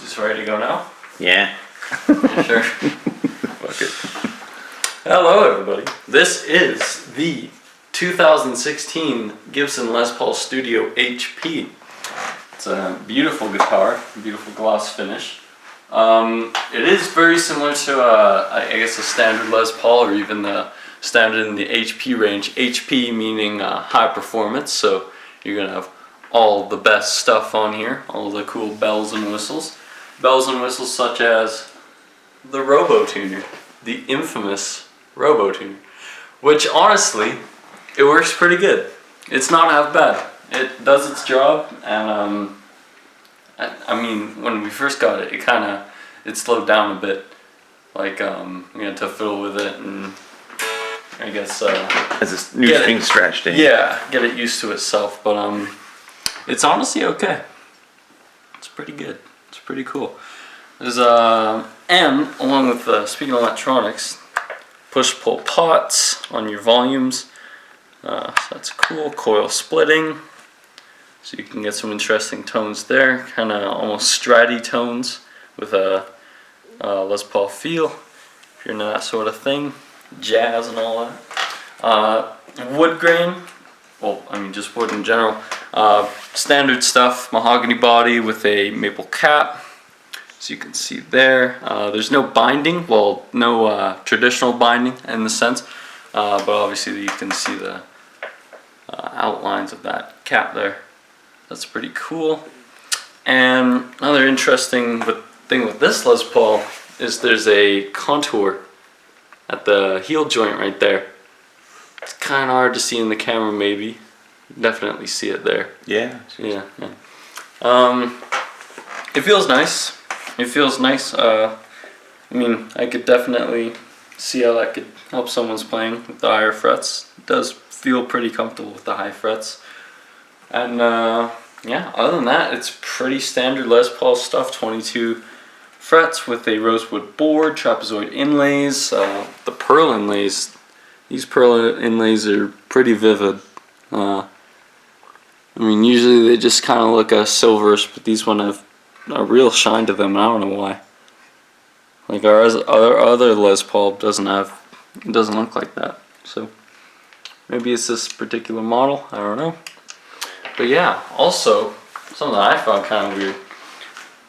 Just ready to go now? Yeah. Yeah, sure. Fuck it. Hello, everybody. This is the 2016 Gibson Les Paul Studio HP. It's a beautiful guitar, beautiful gloss finish. It is very similar to, I guess, a standard Les Paul, or even the standard in the HP range. HP meaning high performance, so you're gonna have all the best stuff on here, all the cool bells and whistles. Bells and whistles such as the Robo-Tuner, the infamous Robo-Tuner, which honestly, it works pretty good. It's not half bad. It does its job, and I mean, when we first got it, it slowed down a bit. Like, we had to fiddle with it, and I guess as a new string stretched in. Yeah, get it used to itself. But it's honestly okay. It's pretty good. It's pretty cool. There's and along with speaking of electronics, push-pull pots on your volumes. So that's cool. Coil splitting, so you can get some interesting tones there. Kind of almost stratty tones with a Les Paul feel. If you're into that sort of thing, jazz and all that. Wood grain. Well, I mean just wood in general. Standard stuff, mahogany body with a maple cap, so you can see there. There's no binding, well, no traditional binding in the sense, but obviously you can see the outlines of that cap there. That's pretty cool. And another interesting thing with this Les Paul is there's a contour at the heel joint right there. It's kind of hard to see in the camera, maybe. Definitely see it there. Yeah. Yeah. It feels nice. It feels nice. I mean, I could definitely see how that could help someone's playing with the higher frets. It does feel pretty comfortable with the high frets. And yeah, other than that, it's pretty standard Les Paul stuff. 22 frets with a rosewood board, trapezoid inlays, the pearl inlays. These pearl inlays are pretty vivid. I mean, usually they just kind of look silverish, but these one have a real shine to them. I don't know why. Like our other Les Paul doesn't look like that. So maybe it's this particular model. I don't know. But yeah, also something that I found kind of weird.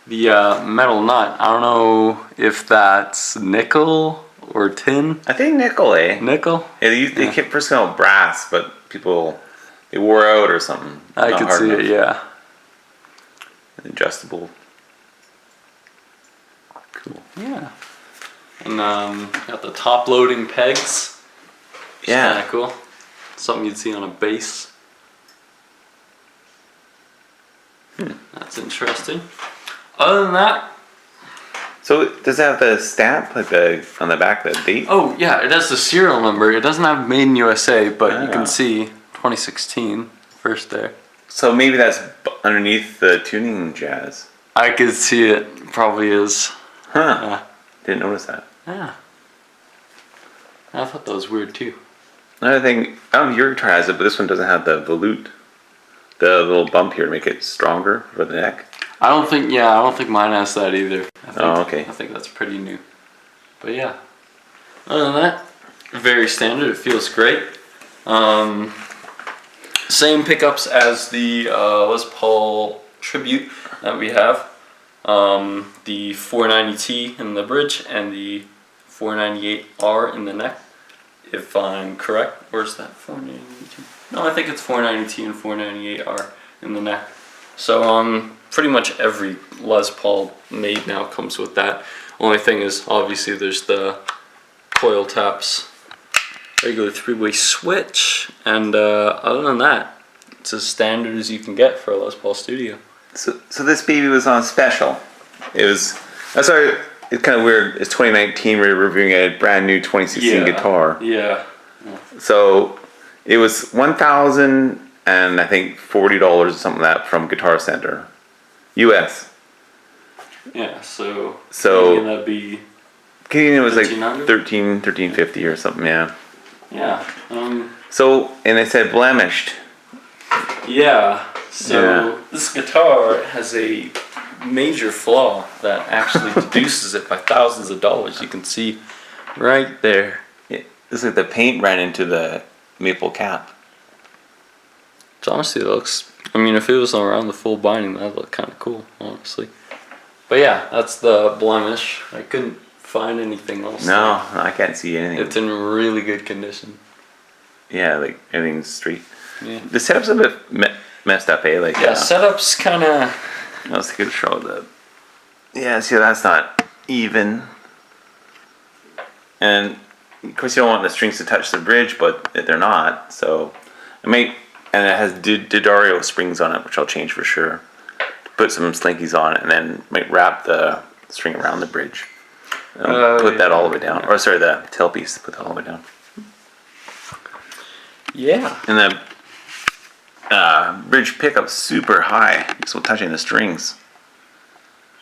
The metal nut. I don't know if that's nickel or tin. I think nickel, eh? Nickel? Yeah, they kept first out brass, but they wore out or something. I could see it, yeah. Adjustable. Cool. Yeah. And got the top loading pegs. Yeah. Kind of cool. Something you'd see on a bass. That's interesting. Other than that. So does it have the stamp like on the back, the date? Oh yeah, it has the serial number. It doesn't have Made in USA, but you can see 2016 first there. So maybe that's underneath the tuning jazz. I could see it. Probably is. Huh. Yeah. Didn't notice that. Yeah. I thought that was weird too. Another thing, I don't know if your guitar has it, but this one doesn't have the volute. The little bump here to make it stronger for the neck. I don't think mine has that either. Okay. I think that's pretty new. But yeah. Other than that, very standard. It feels great. Same pickups as the Les Paul Tribute that we have. The 490T in the bridge and the 498R in the neck. If I'm correct. Where's that 492? No, I think it's 490T and 498R in the neck. So pretty much every Les Paul made now comes with that. Only thing is, obviously, there's the coil taps, regular 3-way switch, and other than that, it's as standard as you can get for a Les Paul Studio. So this baby was on special. It's kind of weird. It's 2019. We're reviewing a brand new 2016 guitar. Yeah. So it was $1,000 and I think $40 or something like that from Guitar Center, US. Yeah. So that'd be. Canadian was like $13.50 or something. Yeah. Yeah. So and it said blemished. Yeah. So this guitar has a major flaw that actually deduces it by thousands of dollars. You can see right there. It's like the paint ran into the maple cap. Which honestly looks, I mean, if it was around the full binding, that'd look kind of cool, honestly. But yeah, that's the blemish. I couldn't find anything else. No, I can't see anything. It's in really good condition. Yeah, like everything's straight. Yeah. The setup's a bit messed up, eh? Like Yeah, setup's kind of. Let's take a show the. Yeah, see, that's not even. And of course, you don't want the strings to touch the bridge, but they're not. So, and it has D'Addario springs on it, which I'll change for sure. Put some slinkies on it, and then might wrap the string around the bridge. Put that all the way down. Or sorry, the tailpiece. Put that all the way down. Yeah. And the bridge pickup's super high, so touching the strings.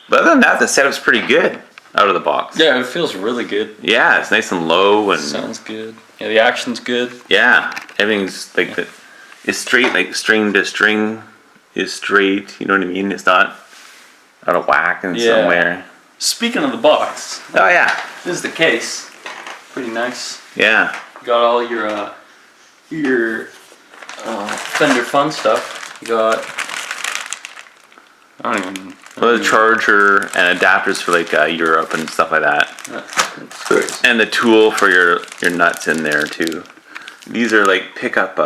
But other than that, the setup's pretty good out of the box. Yeah, it feels really good. Yeah, it's nice and low and Sounds good. Yeah, the action's good. yeah, everything's like it's straight, like string to string is straight. You know what I mean? It's not out of whack in somewhere. Speaking of the box, Oh yeah, this is the case. Pretty nice. yeah. Got all your Fender Fun stuff. You got. I don't even. Well, the charger and adapters for like Europe and stuff like that. That's crazy. And the tool for your nuts in there too. These are like pickup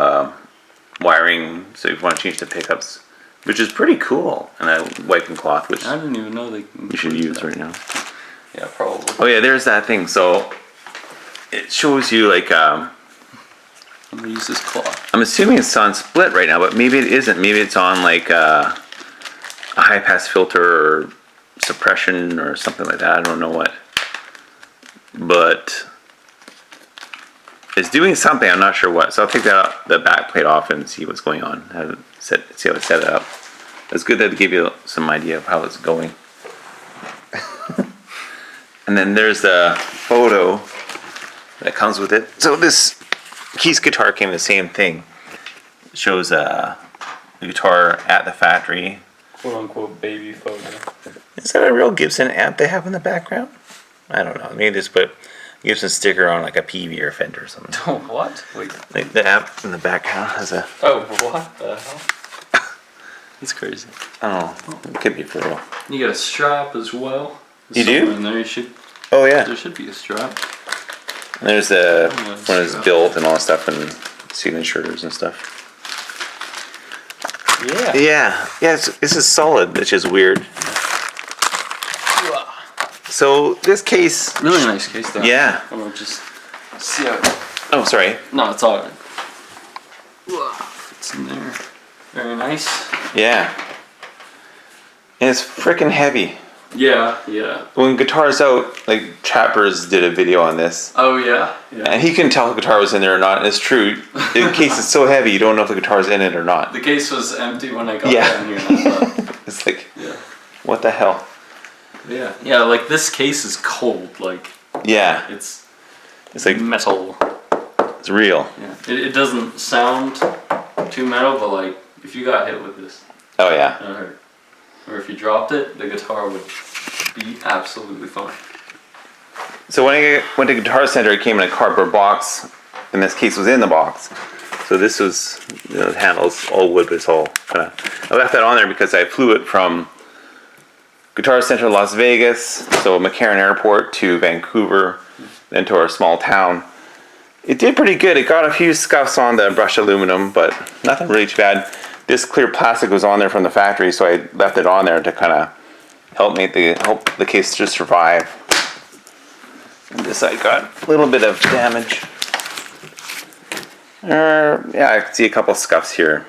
wiring, so if you want to change the pickups, which is pretty cool. And a wiping cloth, which I didn't even know they. you should use right now. Yeah, probably. Oh yeah, there's that thing. So it shows you like I'm gonna use this cloth. I'm assuming it's on split right now, but maybe it isn't. Maybe it's on like a high pass filter or suppression or something like that. I don't know what, but it's doing something. I'm not sure what. So I'll take the back plate off and see what's going on. See how to set it up. It's good that it give you some idea of how it's going. And then there's the photo that comes with it. So this Keith's guitar came the same thing. It shows the guitar at the factory. Quote unquote baby photo. Is that a real Gibson amp they have in the background? I don't know. Maybe just put a Gibson sticker on like a PV or Fender or something. Oh, what? Wait. Like the amp in the background has a. Oh, what the hell? That's crazy. Oh, it could be for real. You got a strap as well. You do? In there, you should. Oh yeah. There should be a strap. And there's the when it's built and all that stuff and signatures and stuff. Yeah. Yeah. This is solid, which is weird. So this case. Really nice case though. Yeah. I'm gonna just see how. Oh, sorry. No, it's alright. It's in there. Very nice. Yeah. And it's freaking heavy. Yeah, yeah. When guitar's out, like Chappers did a video on this, Oh yeah, yeah. and he couldn't tell if the guitar was in there or not. And it's true. The case is so heavy, you don't know if the guitar's in it or not. The case was empty when I got Yeah. down here. And I thought, It's like, yeah, what the hell? yeah, yeah. Like this case is cold. Like Yeah, it's like metal. it's real. Yeah. It doesn't sound too metal, but like if you got hit with this, Oh yeah. it hurt. Or if you dropped it, the guitar would be absolutely fine. So when I went to Guitar Center, it came in a cardboard box, and this case was in the box. So this was, the handle's all wood, but it's all kind of. I left that on there because I flew it from Guitar Center, Las Vegas, so McCarran Airport to Vancouver, then to our small town. It did pretty good. It got a few scuffs on the brushed aluminum, but nothing really too bad. This clear plastic was on there from the factory, so I left it on there to kind of help the case just survive. And this side got a little bit of damage. Yeah, I can see a couple scuffs here.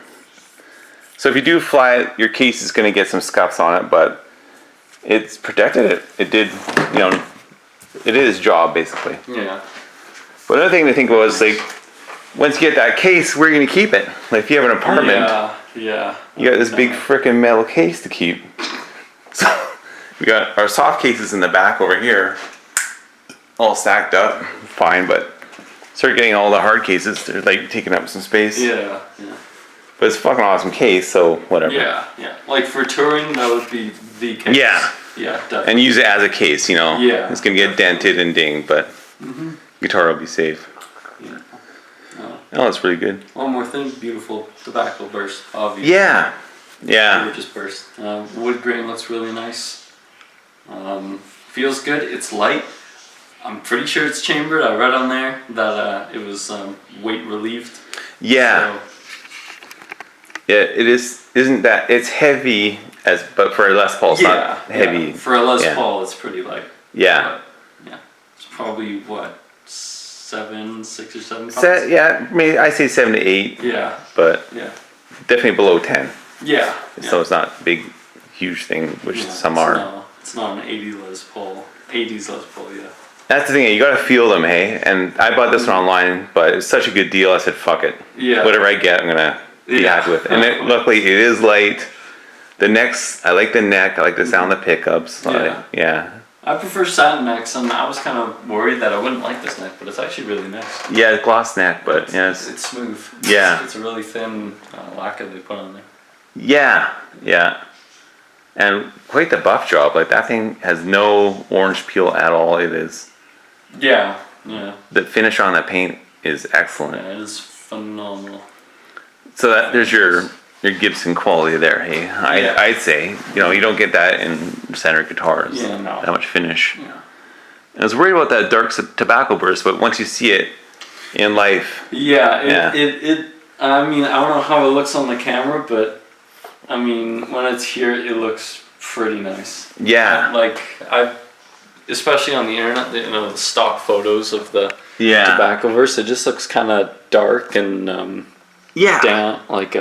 So if you do fly it, your case is going to get some scuffs on it, but it's protected it. It did, it did its job basically. Yeah. But another thing to think about is like, once you get that case, where are you going to keep it? Like if you have an apartment, Yeah. you got this big frickin' metal case to keep. So we got our soft cases in the back over here, all stacked up, fine. But start getting all the hard cases; they're like taking up some space. Yeah. Yeah. But it's a fucking awesome case, so whatever. Yeah, yeah. Like for touring, that would be the case. Yeah. Yeah, definitely. And use it as a case, you know. Yeah, It's gonna get dented and dinged, but guitar will be safe. Yeah. Oh, that's pretty good. One more thing, beautiful tobacco burst, obviously. Yeah. Yeah. Gorgeous burst. Wood grain looks really nice. Feels good. It's light. I'm pretty sure it's chambered. I read on there that it was weight relieved. Yeah. So, Yeah, it is. Isn't that? It's heavy but for a Les Paul, it's not heavy. Yeah. For a Les Paul, it's pretty light. Yeah. But, yeah. It's probably what, 6 or 7 pounds? Yeah, maybe I say 7 to 8. Yeah. But Yeah. definitely below 10. Yeah. So it's not a big, huge thing, which some are. No, it's not an 80 Les Paul. 80s Les Paul, yeah. That's the thing, you gotta feel them, hey? And I bought this one online, but it's such a good deal, I said, fuck it. Yeah. Whatever I get, I'm gonna be happy with. And luckily, it is light. The necks, I like the neck, I like the sound of the pickups. Yeah. I prefer satin necks, and I was kind of worried that I wouldn't like this neck, but it's actually really nice. Yeah, gloss neck, but It's smooth. Yeah. It's a really thin lacquer they put on there. Yeah. And quite the buff job. Like, that thing has no orange peel at all. It is. Yeah. The finish on that paint is excellent. Yeah, it is phenomenal. So there's your Gibson quality there, hey? I'd say, you don't get that in standard guitars. Yeah, no. That much finish. Yeah. I was worried about that dark tobacco burst, but once you see it in life, It I mean, I don't know how it looks on the camera, but I mean, when it's here, it looks pretty nice. Yeah. Like, especially on the internet, the stock photos of the tobacco verse, it just looks kind of dark and down, like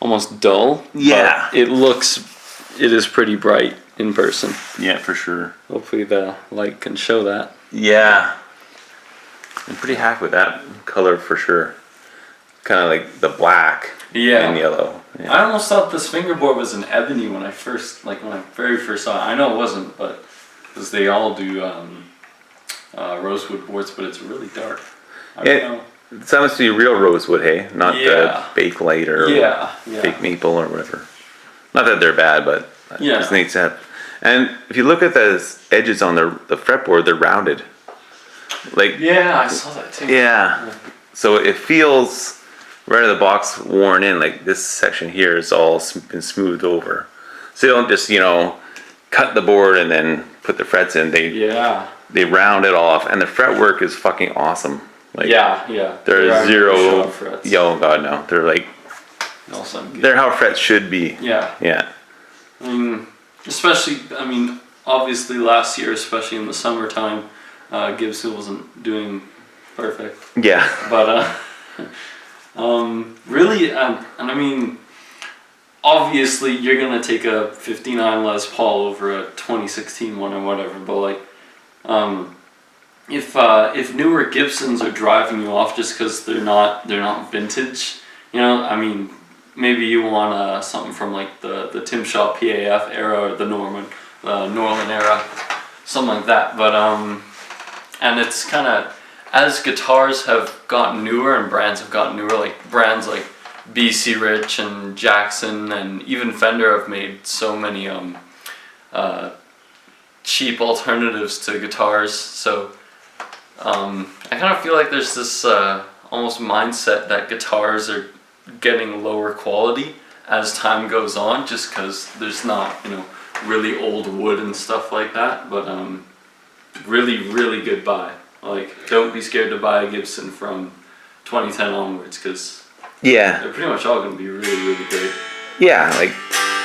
almost dull. Yeah. But it is pretty bright in person. Yeah, for sure. Hopefully the light can show that. Yeah. I'm pretty happy with that color for sure. Kind of like the black and yellow. Yeah. I almost thought this fingerboard was an ebony when I very first saw it. I know it wasn't, but because they all do rosewood boards, but it's really dark. I don't know. It's must be real rosewood, hey? Not the fake light or fake maple or whatever. Not that they're bad, but it's neat to have. And if you look at the edges on the fretboard, they're rounded. Like, yeah, I saw that too. Yeah. So it feels right out of the box worn in. Like, this section here is all been smoothed over. So you don't just, cut the board and then put the frets in. They round it off, and the fretwork is fucking awesome. Like, There's zero. Frets. Oh god, no. They're like. They're how frets should be. Yeah. I mean, obviously last year, especially in the summertime, Gibson wasn't doing perfect. Yeah. But really, and I mean, obviously you're gonna take a '59 Les Paul over a 2016 one or whatever. But like, if newer Gibsons are driving you off just because they're not vintage, I mean, maybe you want something from like the Tim Shaw PAF era or the Norman era, something like that. But and it's kind of, as guitars have gotten newer and brands have gotten newer, like brands like BC Rich and Jackson and even Fender have made so many cheap alternatives to guitars. So I kind of feel like there's this almost mindset that guitars are getting lower quality as time goes on, just because there's not really old wood and stuff like that. But really good buy. Like, don't be scared to buy a Gibson from 2010 onwards, because they're pretty much all going to be really great. Yeah, like,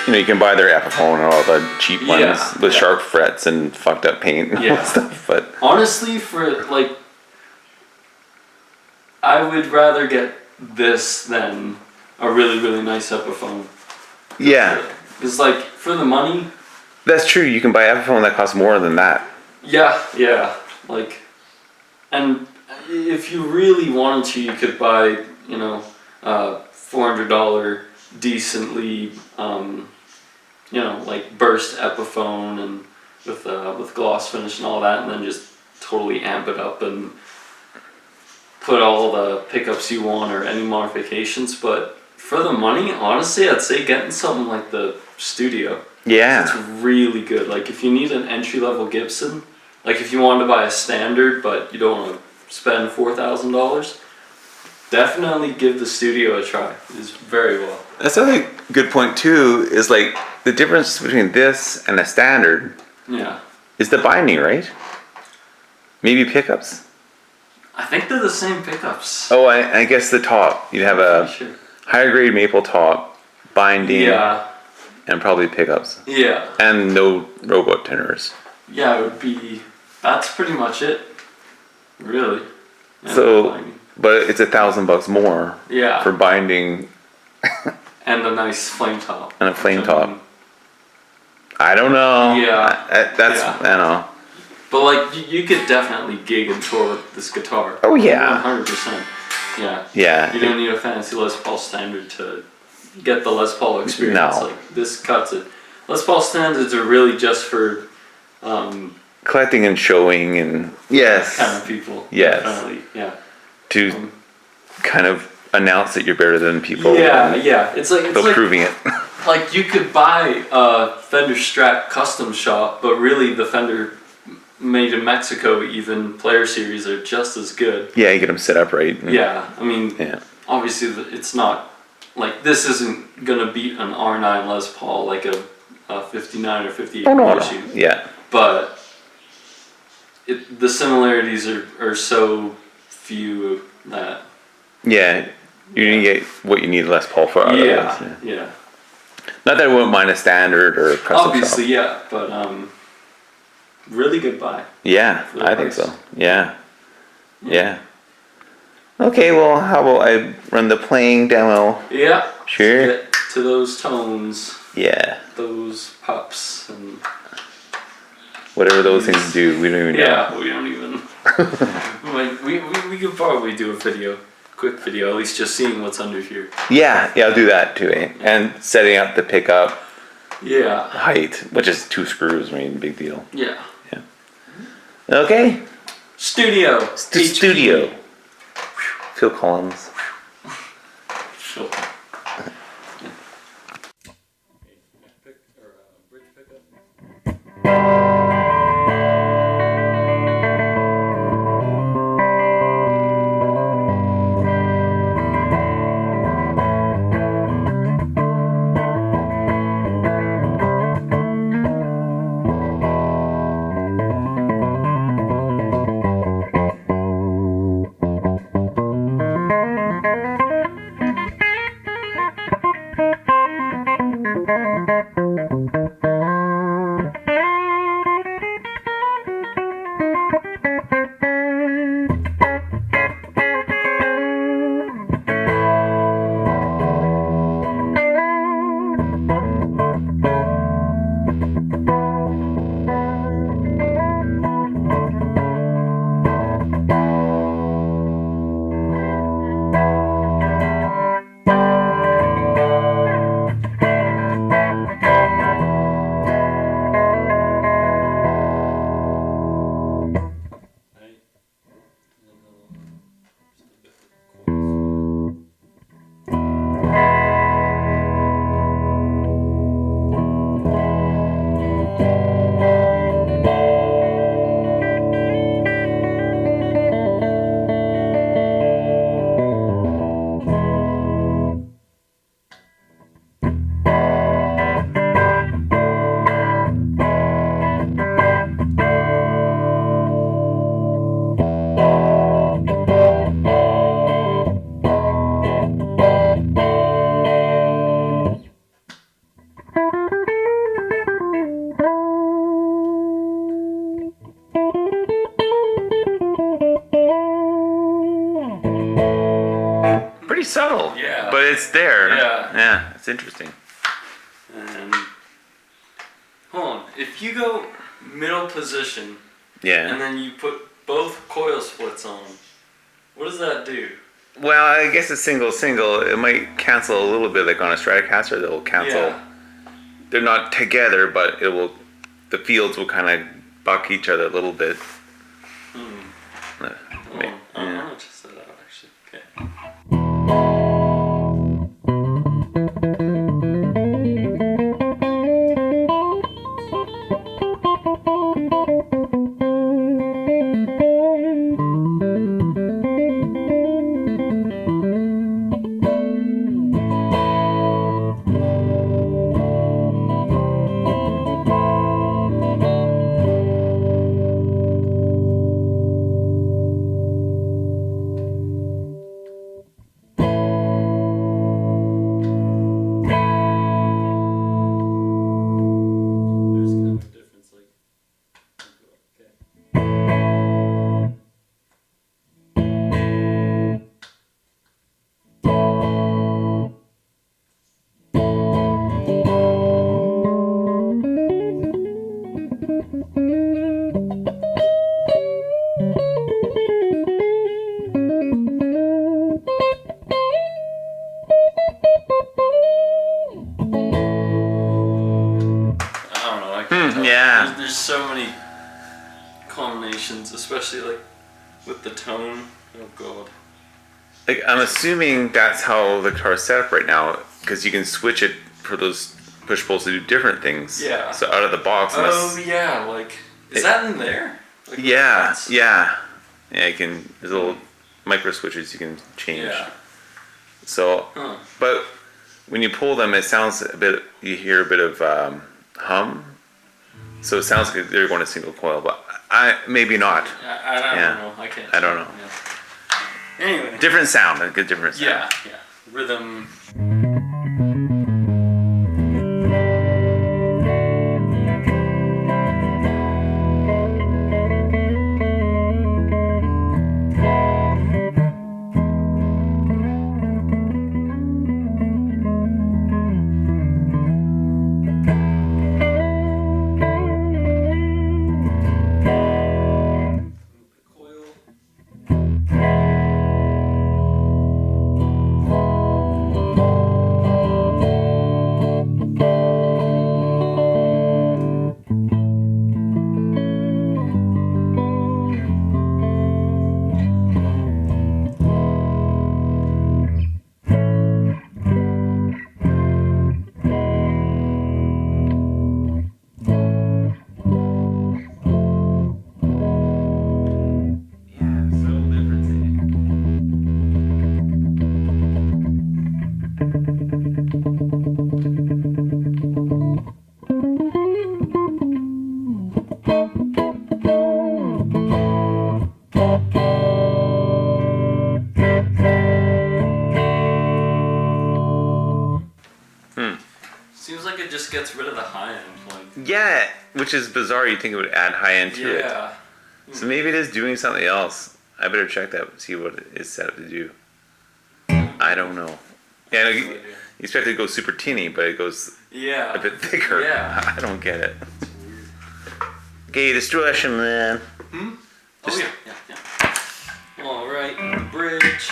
you can buy their Epiphone and all the cheap ones with sharp frets and fucked up paint and stuff. But honestly, I would rather get this than a really nice Epiphone. Yeah. It's like, for the money. That's true. You can buy Epiphone that costs more than that. Yeah. Like, and if you really wanted to, you could buy, $400 decently, like burst Epiphone and with gloss finish and all that, and then just totally amp it up and put all the pickups you want or any modifications. But For the money, honestly, I'd say getting something like the Studio. Yeah. It's really good. Like if you need an entry level Gibson, like if you wanted to buy a standard but you don't want to spend $4,000, definitely give the Studio a try. It's very well. That's another good point too. Is like the difference between this and a standard Yeah. is the binding, right? Maybe pickups. I think they're the same pickups. Oh, I guess the top. You'd have a Sure. higher grade maple top, binding, Yeah. and probably pickups. Yeah. And no rowboat tenors. Yeah, it would be. That's pretty much it. Really. And So, binding. but it's $1,000 more Yeah. for binding And a nice flame top. and a flame top. I don't know. Yeah. That's, Yeah. I don't know. But like you could definitely gig and tour with this guitar. Oh, yeah. 100%. Yeah. Yeah. You don't need a fancy Les Paul standard to get the Les Paul experience. No. Like this cuts it. Les Paul standards are really just for Collecting and showing and yes. kind of people. Yes. Definitely. Yeah. To kind of announce that you're better than people. Yeah, and yeah. It's like proving it. like you could buy a Fender Strat custom shop, but really the Fender made in Mexico even player series are just as good. Yeah, you get them set up right. And, Yeah, I mean, Yeah. obviously it's not like this isn't gonna beat an R9 Les Paul like a 59 or 58 Oh no, issue, no. Yeah. but the similarities are so few that Yeah. You didn't get what you need Les Paul for. out of yeah, this, yeah. Not that I wouldn't mind a standard or a custom Obviously, shop. yeah, but really good buy. Yeah, for the I think price. so. Yeah. Yeah. Okay, well, how about I run the playing demo? Yeah. Sure. Get to those tones, Yeah. those pups, and Whatever those things do, we don't even know. yeah, we don't even. Like, we could probably do a video, quick video, at least just seeing what's under here. Yeah, I'll do that too. Eh? And setting up the pickup Yeah. height, which is 2 screws, I mean, big deal. Yeah. Okay. Studio. Studio. Phil Collins. Sure. Pretty subtle. Yeah. But it's there. Yeah. Yeah, it's interesting. And hold on, if you go middle position Yeah. and then you put both coil splits on, what does that do? Well, I guess it's single. It might cancel a little bit, like on a Stratocaster. They'll cancel. Yeah. They're not together, but it will. The fields will kind of buck each other a little bit. Hold on, Yeah. I'll just set that out actually. Okay. Yeah. There's so many combinations, especially like with the tone. Oh god. Like, I'm assuming that's how the guitar is set up right now, because you can switch it for those push pulls to do different things. Yeah. So out of the box. Oh yeah, like is that in there? Like, Yeah, yeah. Yeah, you can, there's little micro switches you can change. Yeah. So, but when you pull them, it sounds a bit, you hear a bit of hum. So it sounds like they're going to single coil, but maybe not. I don't know. I can't. I don't know. Yeah. Anyway. Different sound, a good different sound. Yeah, yeah. Rhythm. Seems like it just gets rid of the high end. Like. Yeah, which is bizarre. You'd think it would add high end to it. Yeah. So maybe it is doing something else. I better check that and see what it is set up to do. I don't know. Yeah, no, you expect it to go super tinny, but it goes a bit thicker. Yeah. I don't get it. Okay, distortion, man. Oh yeah. All right, the bridge.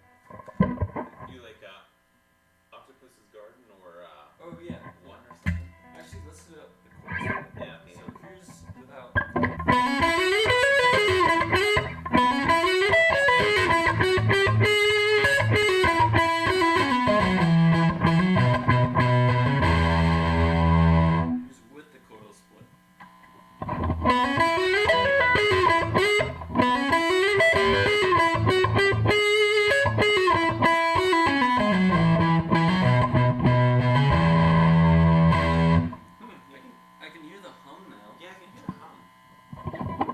You like Octopus's Garden or Oh yeah, one or something. Actually, let's do the chorus. yeah, So here's without. Here's with the chordal split. I can hear the hum now. Yeah, I can hear hum.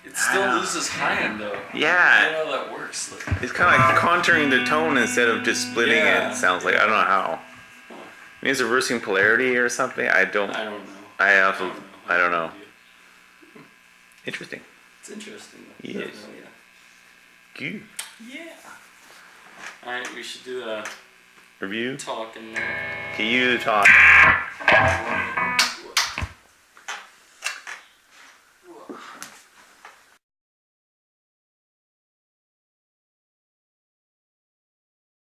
It still loses high end though. Yeah. I don't know how that works. Like, It's kind of like contouring the tone instead of just splitting Yeah. it. It sounds like I don't know how. Maybe it's reversing polarity or something. I don't. I don't know. I also. I don't know. idea. Interesting. It's interesting. Though. Yes. Definitely, Good. yeah. All right, we should do a Review. talk and. Can you talk?